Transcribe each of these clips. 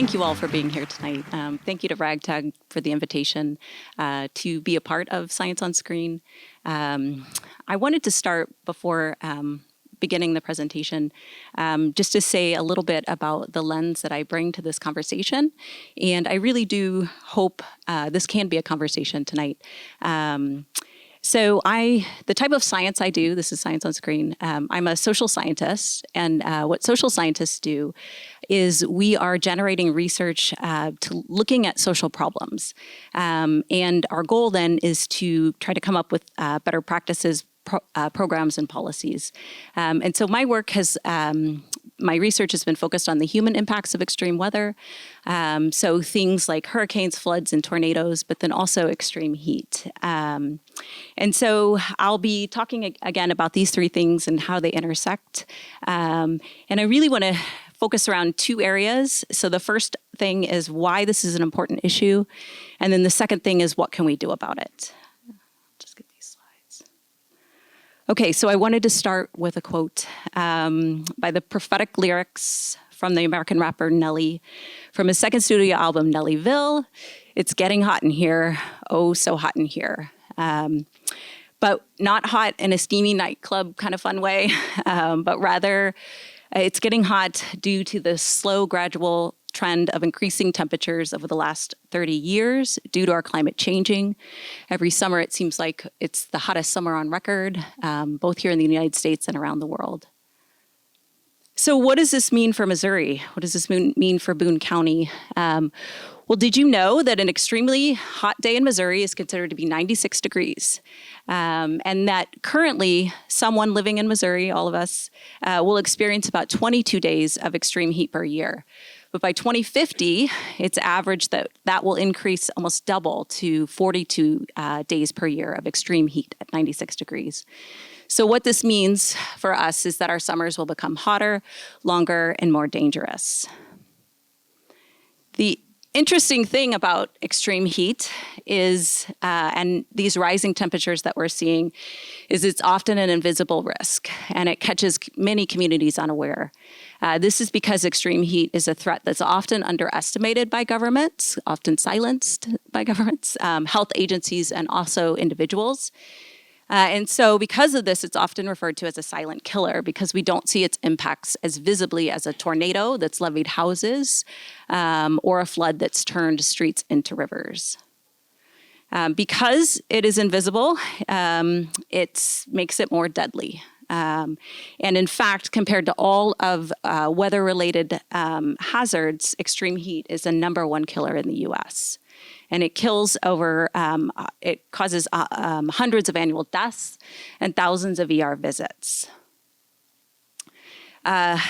thank you all for being here tonight. Thank you to Ragtag for the invitation to be a part of Science on Screen. I wanted to start before beginning the presentation just to say a little bit about the lens that I bring to this conversation. And I really do hope this can be a conversation tonight. So the type of science I do, this is Science on Screen, I'm a social scientist, and what social scientists do is we are generating research to looking at social problems. And our goal then is to try to come up with better practices, programs and policies. And so my work my research has been focused on the human impacts of extreme weather. So things like hurricanes, floods, and tornadoes, but then also extreme heat. And so I'll be talking again about these three things and how they intersect. And I really want to focus around two areas. So the first thing is why this is an important issue. And then the second thing is what can we do about it? Okay, so I wanted to start with a quote by the prophetic lyrics from the American rapper Nelly from his second studio album, Nellyville. It's getting hot in here, oh, so hot in here. But not hot in a steamy nightclub kind of fun way, but rather it's getting hot due to the slow, gradual trend of increasing temperatures over the last 30 years due to our climate changing. Every summer, it seems like it's the hottest summer on record, both here in the United States and around the world. So what does this mean for Missouri? What does this mean for Boone County? Well, did you know that an extremely hot day in Missouri is considered to be 96 degrees? And that currently someone living in Missouri, all of us, will experience about 22 days of extreme heat per year. But by 2050, it's averaged that will increase almost double to 42 days per year of extreme heat at 96 degrees. So what this means for us is that our summers will become hotter, longer, and more dangerous. The interesting thing about extreme heat is, and these rising temperatures that we're seeing, is it's often an invisible risk, and it catches many communities unaware. This is because extreme heat is a threat that's often underestimated by governments, often silenced by governments, health agencies, and also individuals. And so because of this, it's often referred to as a silent killer because we don't see its impacts as visibly as a tornado that's levied houses or a flood that's turned streets into rivers. Because it is invisible, it makes it more deadly. And in fact, compared to all of weather-related hazards, extreme heat is the #1 killer in the U.S. And it kills it causes hundreds of annual deaths and thousands of ER visits.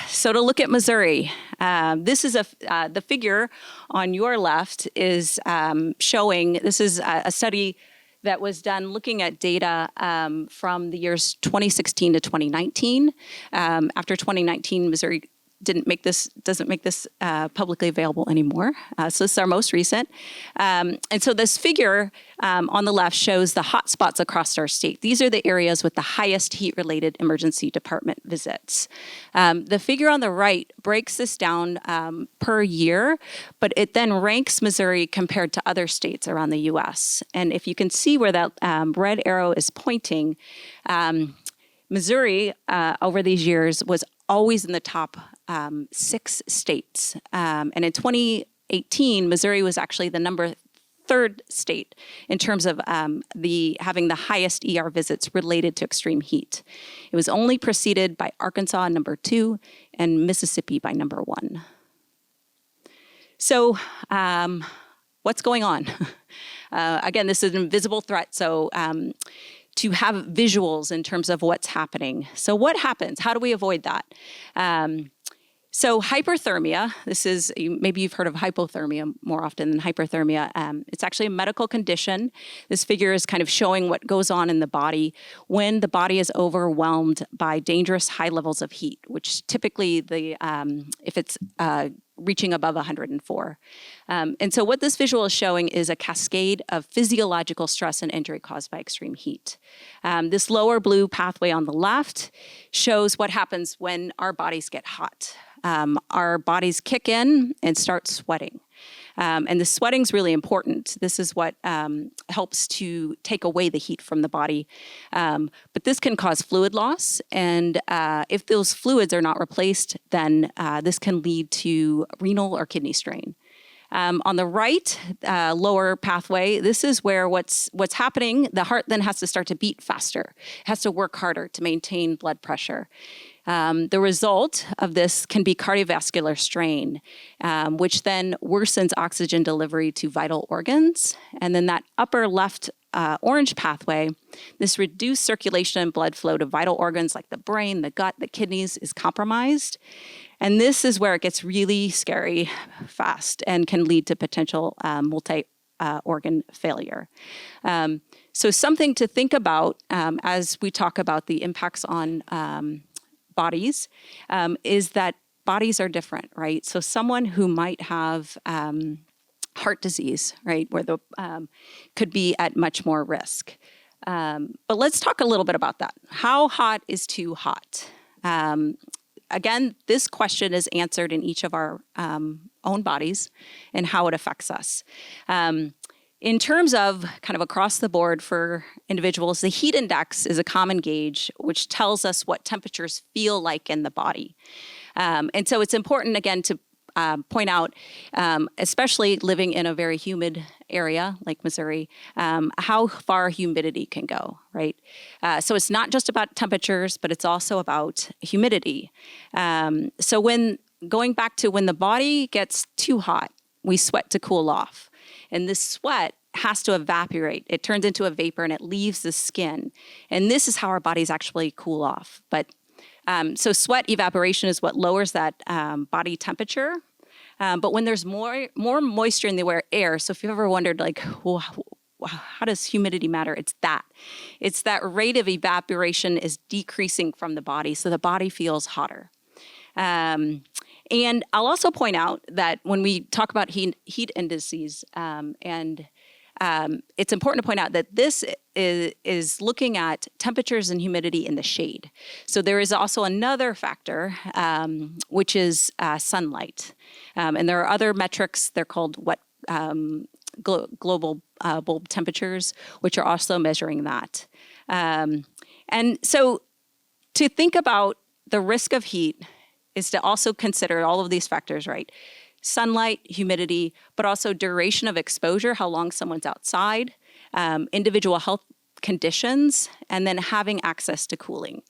So to look at Missouri, this is the figure on your left is showing, this is a study that was done looking at data from the years 2016 to 2019. After 2019, Missouri doesn't make this publicly available anymore. So this is our most recent. And so this figure on the left shows the hot spots across our state. These are the areas with the highest heat-related emergency department visits. The figure on the right breaks this down per year, but it then ranks Missouri compared to other states around the U.S. And if you can see where that red arrow is pointing, Missouri over these years was always in the top 6 states. And in 2018, Missouri was actually the #3 state in terms of having the highest ER visits related to extreme heat. It was only preceded by Arkansas, #2, and Mississippi by #1. So what's going on? Again, this is an invisible threat, so to have visuals in terms of what's happening. So what happens? How do we avoid that? So hyperthermia, maybe you've heard of hypothermia more often than hyperthermia. It's actually a medical condition. This figure is kind of showing what goes on in the body when the body is overwhelmed by dangerous high levels of heat, which typically if it's reaching above 104. And so what this visual is showing is a cascade of physiological stress and injury caused by extreme heat. This lower blue pathway on the left shows what happens when our bodies get hot. our bodies kick in and start sweating. And the sweating is really important. This is what helps to take away the heat from the body. But this can cause fluid loss. And if those fluids are not replaced, then this can lead to renal or kidney strain. On the right lower pathway, this is where what's happening. The heart then has to start to beat faster. It has to work harder to maintain blood pressure. The result of this can be cardiovascular strain, which then worsens oxygen delivery to vital organs. And then that upper left orange pathway, this reduced circulation and blood flow to vital organs like the brain, the gut, the kidneys is compromised. And this is where it gets really scary fast and can lead to potential multi-organ failure. So something to think about as we talk about the impacts on bodies is that bodies are different, right? So someone who might have heart disease, right, where the could be at much more risk. But let's talk a little bit about that. How hot is too hot? Again, this question is answered in each of our own bodies and how it affects us. In terms of kind of across the board for individuals, the heat index is a common gauge which tells us what temperatures feel like in the body. And so it's important, again, to point out, especially living in a very humid area like Missouri, how far humidity can go, right? So it's not just about temperatures, but it's also about humidity. So when going back to when the body gets too hot, we sweat to cool off. And this sweat has to evaporate. It turns into a vapor and it leaves the skin. And this is how our bodies actually cool off. But so sweat evaporation is what lowers that body temperature. But when there's more moisture in the air, so if you've ever wondered, like, well, how does humidity matter? It's that rate of evaporation is decreasing from the body, so the body feels hotter. And I'll also point out that when we talk about heat indices, it's important to point out that this is looking at temperatures and humidity in the shade. So there is also another factor, which is sunlight. And there are other metrics, they're called global bulb temperatures, which are also measuring that. And so to think about the risk of heat is to also consider all of these factors, right? Sunlight, humidity, but also duration of exposure, how long someone's outside, individual health conditions, and then having access to cooling.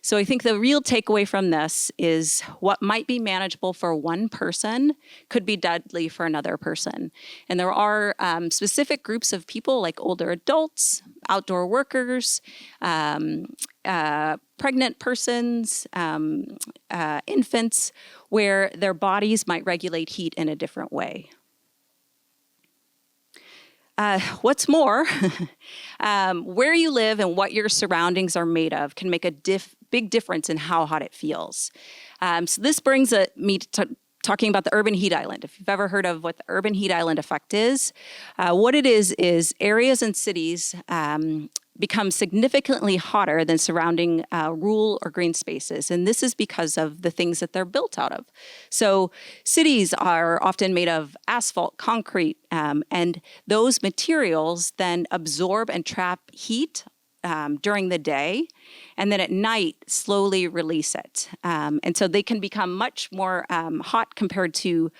So I think the real takeaway from this is what might be manageable for one person could be deadly for another person. And there are specific groups of people like older adults, outdoor workers, pregnant persons, infants, where their bodies might regulate heat in a different way. What's more, where you live and what your surroundings are made of can make a big difference in how hot it feels. So this brings me to talking about the urban heat island. If you've ever heard of what the urban heat island effect is, what it is areas and cities become significantly hotter than surrounding rural or green spaces. And this is because of the things that they're built out of. So cities are often made of asphalt, concrete, and those materials then absorb and trap heat during the day, and then at night slowly release it. And so they can become much more hot compared to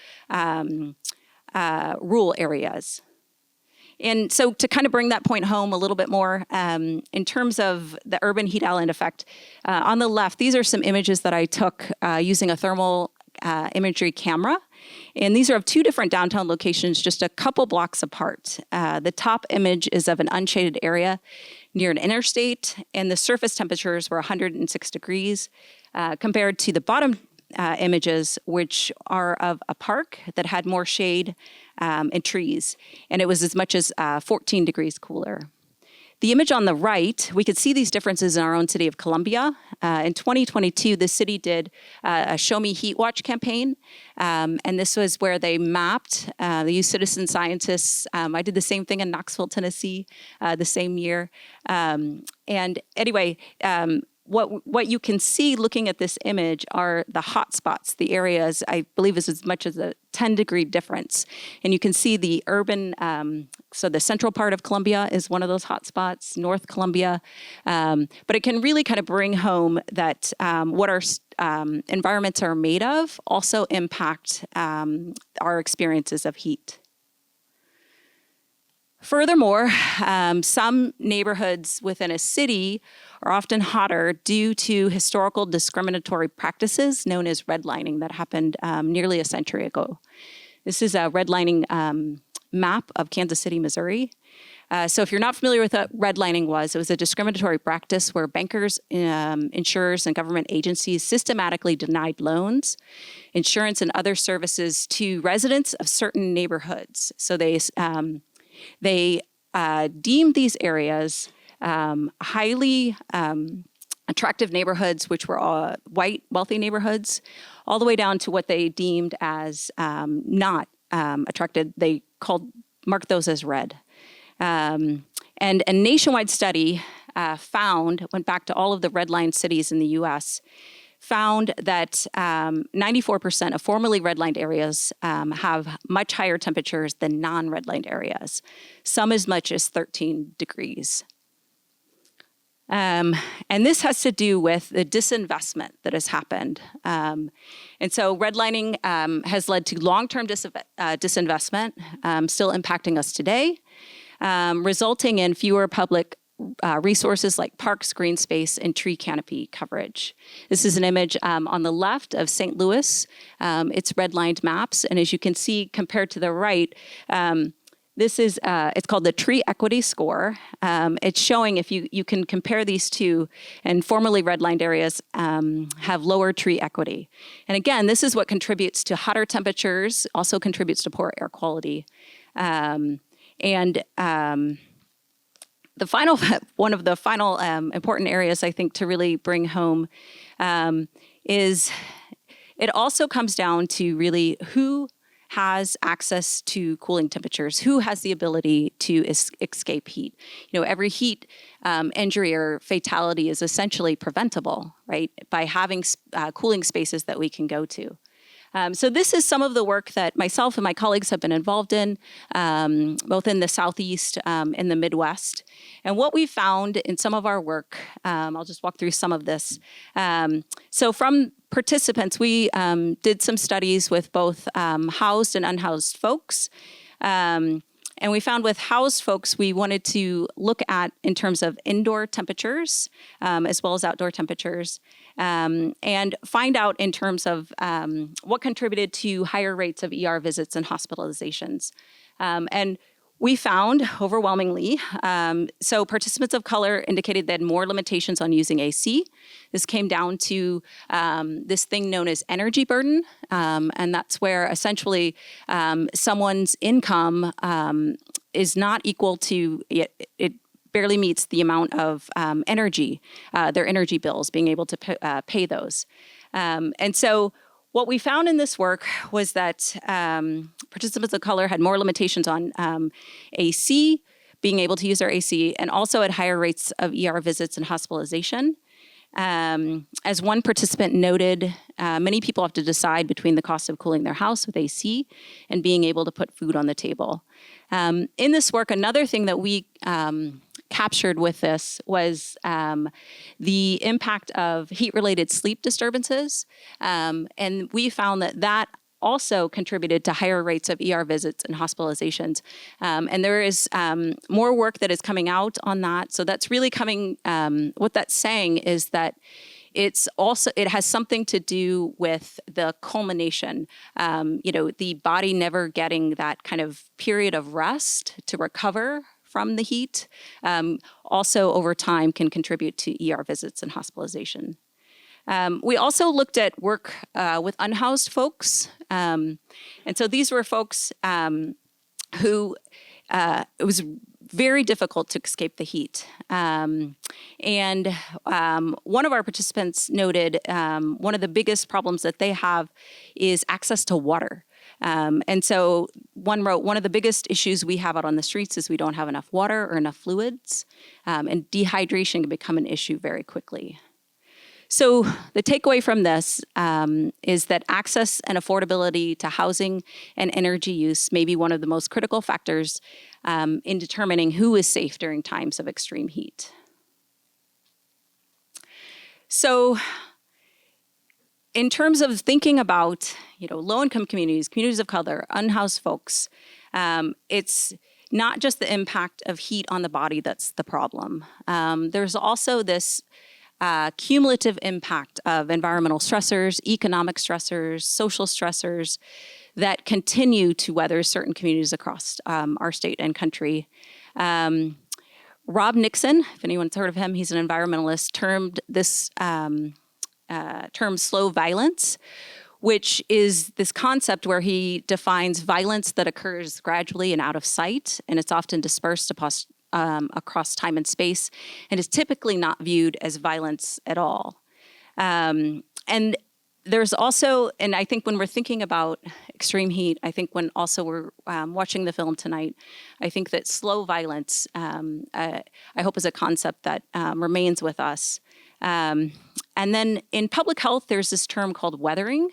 rural areas. And so to kind of bring that point home a little bit more, in terms of the urban heat island effect, on the left, these are some images that I took using a thermal imagery camera. And these are of two different downtown locations, just a couple blocks apart. The top image is of an unshaded area near an interstate, and the surface temperatures were 106 degrees, compared to the bottom images, which are of a park that had more shade and trees, and it was as much as 14 degrees cooler. The image on the right, we could see these differences in our own city of Columbia. In 2022, the city did a Show Me Heat Watch campaign, and this was where they mapped, they used citizen scientists. I did the same thing in Knoxville, Tennessee, the same year. And anyway, what you can see looking at this image are the hot spots, the areas, I believe is as much as a 10-degree difference. And you can see the urban, so the central part of Columbia is one of those hot spots, North Columbia. But it can really kind of bring home that what our environments are made of also impact our experiences of heat. Furthermore, some neighborhoods within a city are often hotter due to historical discriminatory practices known as redlining that happened nearly a century ago. This is a redlining map of Kansas City, Missouri. So if you're not familiar with what redlining was, it was a discriminatory practice where bankers, insurers, and government agencies systematically denied loans, insurance, and other services to residents of certain neighborhoods. So they deemed these areas highly attractive neighborhoods, which were white, wealthy neighborhoods, all the way down to what they deemed as not attractive. They marked those as red. And a nationwide study went back to all of the redlined cities in the U.S., found that 94% of formerly redlined areas have much higher temperatures than non-redlined areas, some as much as 13 degrees. And this has to do with the disinvestment that has happened. And so redlining has led to long-term disinvestment, still impacting us today, resulting in fewer public resources like parks, green space, and tree canopy coverage. This is an image on the left of St. Louis. It's redlined maps, and as you can see, compared to the right, this is it's called the Tree Equity Score. It's showing if you can compare these two, and formerly redlined areas have lower tree equity. And again, this is what contributes to hotter temperatures, also contributes to poor air quality, one of the final important areas I think to really bring home is it also comes down to really who has access to cooling temperatures, who has the ability to escape heat. You know, every heat injury or fatality is essentially preventable, right, by having cooling spaces that we can go to. So this is some of the work that myself and my colleagues have been involved in, both in the Southeast and the Midwest. And what we found in some of our work, I'll just walk through some of this. So from participants, we did some studies with both housed and unhoused folks. And we found with housed folks, we wanted to look at in terms of indoor temperatures as well as outdoor temperatures, and find out in terms of what contributed to higher rates of ER visits and hospitalizations. And we found overwhelmingly, so participants of color indicated they had more limitations on using AC. This came down to this thing known as energy burden, and that's where essentially someone's income is not equal to, it barely meets the amount of energy, their energy bills, being able to pay those. And so what we found in this work was that participants of color had more limitations on AC, being able to use their AC, and also at higher rates of ER visits and hospitalization. As one participant noted, many people have to decide between the cost of cooling their house with AC and being able to put food on the table. In this work, another thing that we captured with this was the impact of heat-related sleep disturbances. And we found that also contributed to higher rates of ER visits and hospitalizations. And there is more work that is coming out on that. So that's really coming, what that's saying is that it has something to do with the culmination, the body never getting that kind of period of rest to recover from the heat, also over time can contribute to ER visits and hospitalization. We also looked at work with unhoused folks. And so these were folks who it was very difficult to escape the heat. And one of our participants noted one of the biggest problems that they have is access to water. And so one wrote, one of the biggest issues we have out on the streets is we don't have enough water or enough fluids, and dehydration can become an issue very quickly. So the takeaway from this is that access and affordability to housing and energy use may be one of the most critical factors in determining who is safe during times of extreme heat. So in terms of thinking about, low-income communities, communities of color, unhoused folks, it's not just the impact of heat on the body that's the problem. There's also this cumulative impact of environmental stressors, economic stressors, social stressors that continue to weather certain communities across our state and country. Rob Nixon, if anyone's heard of him, he's an environmentalist, termed this term slow violence, which is this concept where he defines violence that occurs gradually and out of sight, and it's often dispersed across time and space, and is typically not viewed as violence at all. And there's also, and I think when we're thinking about extreme heat, I think when also we're watching the film tonight, I think that slow violence, I hope is a concept that remains with us. And then in public health, there's this term called weathering,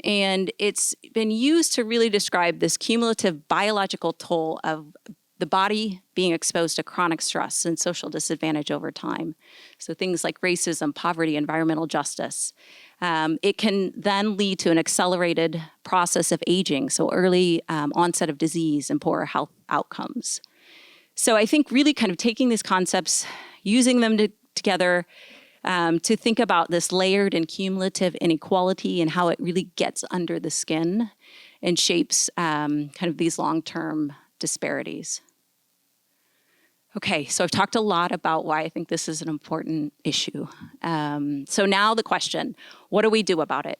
and it's been used to really describe this cumulative biological toll of the body being exposed to chronic stress and social disadvantage over time. So things like racism, poverty, environmental justice. It can then lead to an accelerated process of aging, so early onset of disease and poorer health outcomes. So I think really kind of taking these concepts, using them together to think about this layered and cumulative inequality and how it really gets under the skin and shapes kind of these long-term disparities. Okay, so I've talked a lot about why I think this is an important issue. So now the question, what do we do about it?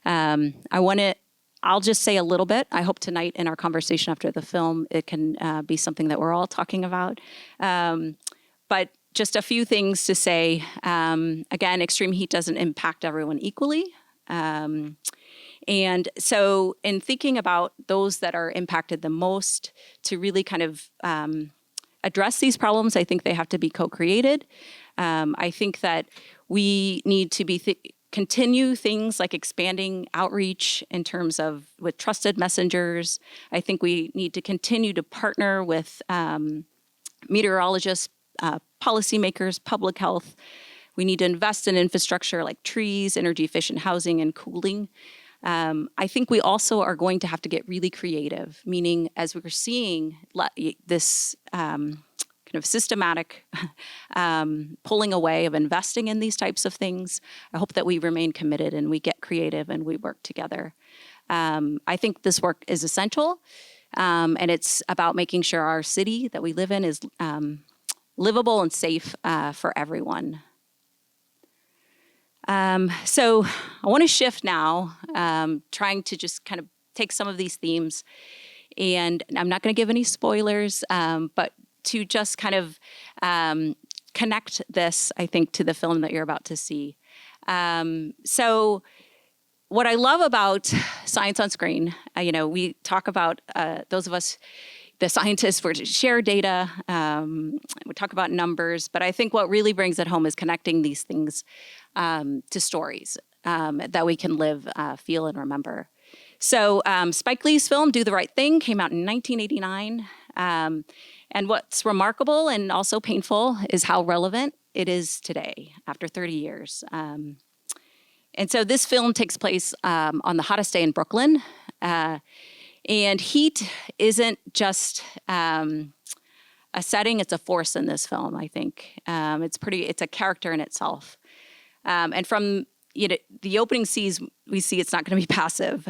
I'll just say a little bit. I hope tonight in our conversation after the film, it can be something that we're all talking about. But just a few things to say. Again, extreme heat doesn't impact everyone equally. And so in thinking about those that are impacted the most, to really kind of address these problems, I think they have to be co-created. I think that we need to continue things like expanding outreach in terms of with trusted messengers. I think we need to continue to partner with meteorologists, policymakers, public health. We need to invest in infrastructure like trees, energy efficient housing, and cooling. I think we also are going to have to get really creative, meaning as we're seeing this kind of systematic pulling away of investing in these types of things, I hope that we remain committed and we get creative and we work together. I think this work is essential, and it's about making sure our city that we live in is livable and safe for everyone. So I want to shift now, trying to just kind of take some of these themes, and I'm not going to give any spoilers, but to just kind of connect this, I think, to the film that you're about to see. So what I love about science on screen, we talk about those of us, the scientists, we share data, we talk about numbers, but I think what really brings it home is connecting these things to stories that we can live, feel, and remember. So Spike Lee's film, Do the Right Thing, came out in 1989. And what's remarkable and also painful is how relevant it is today, after 30 years. And so this film takes place on the hottest day in Brooklyn. And heat isn't just a setting, it's a force in this film, I think. It's a character in itself. And from the opening scenes, we see it's not going to be passive.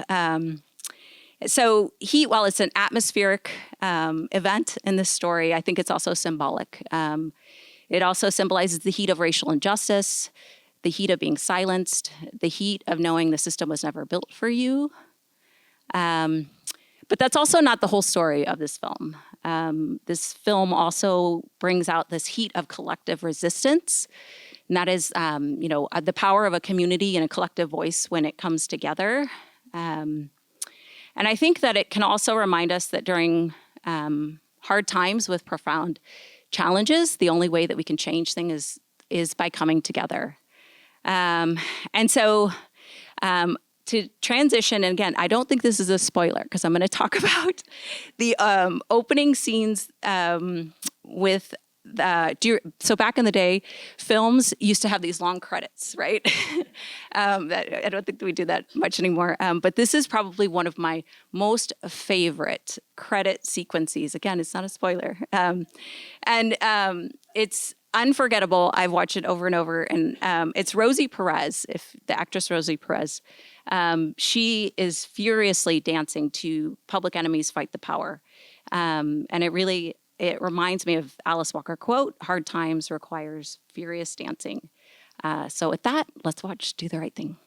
So heat, while it's an atmospheric event in this story, I think it's also symbolic. It also symbolizes the heat of racial injustice, the heat of being silenced, the heat of knowing the system was never built for you. But that's also not the whole story of this film. This film also brings out this heat of collective resistance. And that is, the power of a community and a collective voice when it comes together. And I think that it can also remind us that during hard times with profound challenges, the only way that we can change things is by coming together. And so to transition, and again, I don't think this is a spoiler because I'm going to talk about the opening scenes with so back in the day, films used to have these long credits, right? I don't think we do that much anymore. But this is probably one of my most favorite credit sequences. Again, it's not a spoiler. And it's unforgettable. I've watched it over and over. And it's Rosie Perez, the actress Rosie Perez. She is furiously dancing to Public Enemy's Fight the Power. And it reminds me of Alice Walker quote, "Hard times requires furious dancing." So with that, let's watch Do the Right Thing.